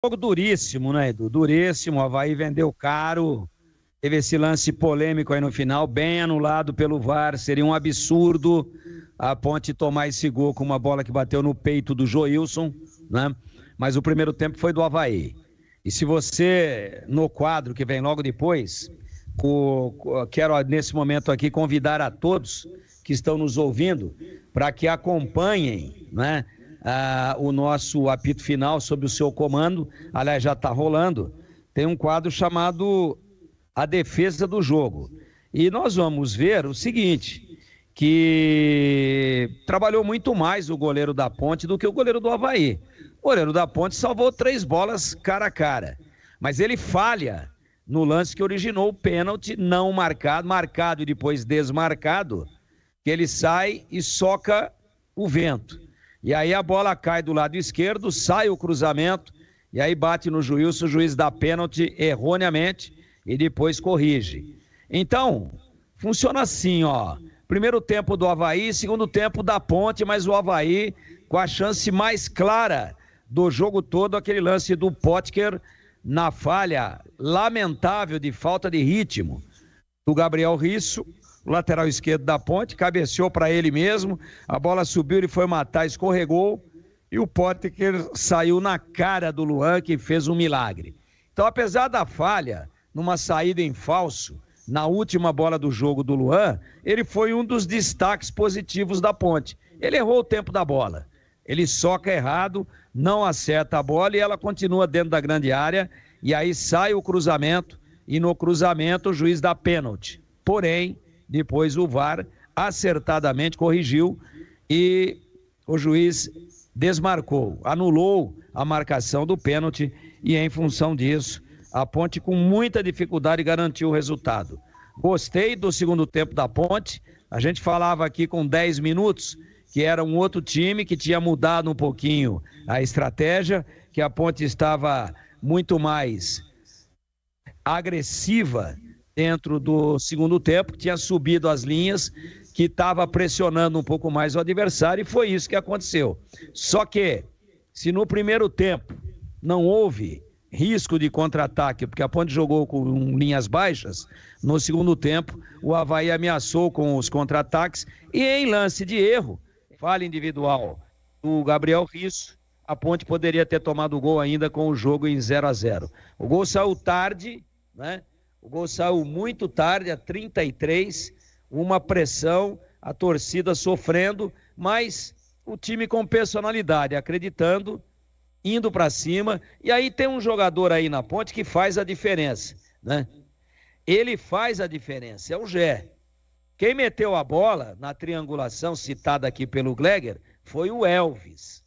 Jogo duríssimo, né, Edu? Duríssimo. O Avaí vendeu caro. Teve esse lance polêmico aí no final, bem anulado pelo VAR. Seria um absurdo a Ponte tomar esse gol com uma bola que bateu no peito do Joilson, né? Mas o primeiro tempo foi do Avaí. E se você, no quadro que vem logo depois, quero nesse momento aqui convidar a todos que estão nos ouvindo para que acompanhem, né, o nosso apito final sob o seu comando. Aliás, já está rolando. Tem um quadro chamado A Defesa do Jogo. E nós vamos ver o seguinte, que trabalhou muito mais o goleiro da Ponte do que o goleiro do Avaí. O goleiro da Ponte salvou 3 bolas cara a cara, mas ele falha no lance que originou o pênalti não marcado, marcado e depois desmarcado, que ele sai e soca o vento. E aí a bola cai do lado esquerdo, sai o cruzamento, e aí bate no Joilson, o juiz dá pênalti erroneamente e depois corrige. Então, funciona assim, ó. Primeiro tempo do Avaí, segundo tempo da Ponte, mas o Avaí com a chance mais clara do jogo todo, aquele lance do Potker na falha lamentável de falta de ritmo do Gabriel Risso, o lateral esquerdo da Ponte, cabeceou para ele mesmo, a bola subiu, ele foi matar, escorregou, e o Potker saiu na cara do Luan, que fez um milagre. Então, apesar da falha, numa saída em falso, na última bola do jogo do Luan, ele foi um dos destaques positivos da Ponte. Ele errou o tempo da bola, ele soca errado, não acerta a bola e ela continua dentro da grande área, e aí sai o cruzamento, e no cruzamento o juiz dá pênalti. Porém, depois o VAR acertadamente corrigiu e o juiz desmarcou, anulou a marcação do pênalti, e em função disso, a Ponte com muita dificuldade garantiu o resultado. Gostei do segundo tempo da Ponte. A gente falava aqui com 10 minutos que era um outro time, que tinha mudado um pouquinho a estratégia, que a Ponte estava muito mais agressiva dentro do segundo tempo, que tinha subido as linhas, que estava pressionando um pouco mais o adversário, e foi isso que aconteceu. Só que, se no primeiro tempo não houve risco de contra-ataque, porque a Ponte jogou com linhas baixas, no segundo tempo o Avaí ameaçou com os contra-ataques, e em lance de erro, falha individual do Gabriel Risso, a Ponte poderia ter tomado o gol ainda com o jogo em 0-0. O gol saiu tarde, né? O gol saiu muito tarde, a 33, uma pressão, a torcida sofrendo, mas o time com personalidade, acreditando, indo para cima. E aí tem um jogador aí na Ponte que faz a diferença, né? Ele faz a diferença, é o Gé. Quem meteu a bola na triangulação citada aqui pelo Gleger foi o Elvis.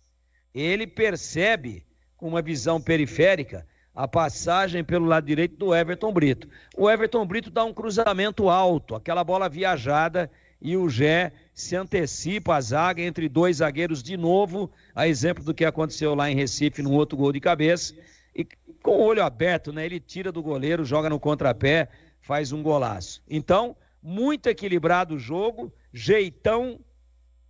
Ele percebe, com uma visão periférica, a passagem pelo lado direito do Everton Brito. O Everton Brito dá um cruzamento alto, aquela bola viajada, e o Gé se antecipa a zaga entre 2 zagueiros de novo, a exemplo do que aconteceu lá em Recife, num outro gol de cabeça, e com o olho aberto, né, ele tira do goleiro, joga no contrapé, faz um golaço. Então, muito equilibrado o jogo, jeitão,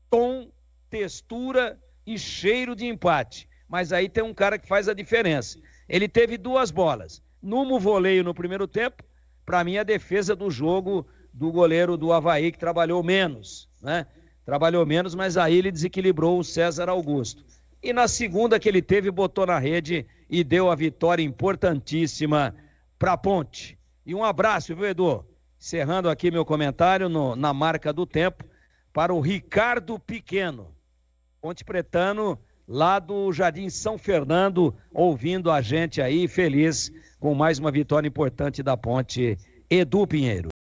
tom, textura e cheiro de empate. Mas aí tem um cara que faz a diferença. Ele teve 2 bolas. Numa, o voleio no primeiro tempo, para mim a defesa do jogo do goleiro do Avaí, que trabalhou menos, né? Trabalhou menos, mas aí ele desequilibrou o César Augusto. E na segunda que ele teve, botou na rede e deu a vitória importantíssima para a Ponte. E um abraço, viu, Edu? Encerrando aqui meu comentário na marca do tempo, para o Ricardo Pequeno, Ponte Pretano, lá do Jardim São Fernando, ouvindo a gente aí, feliz com mais uma vitória importante da Ponte. Edu Pinheiro.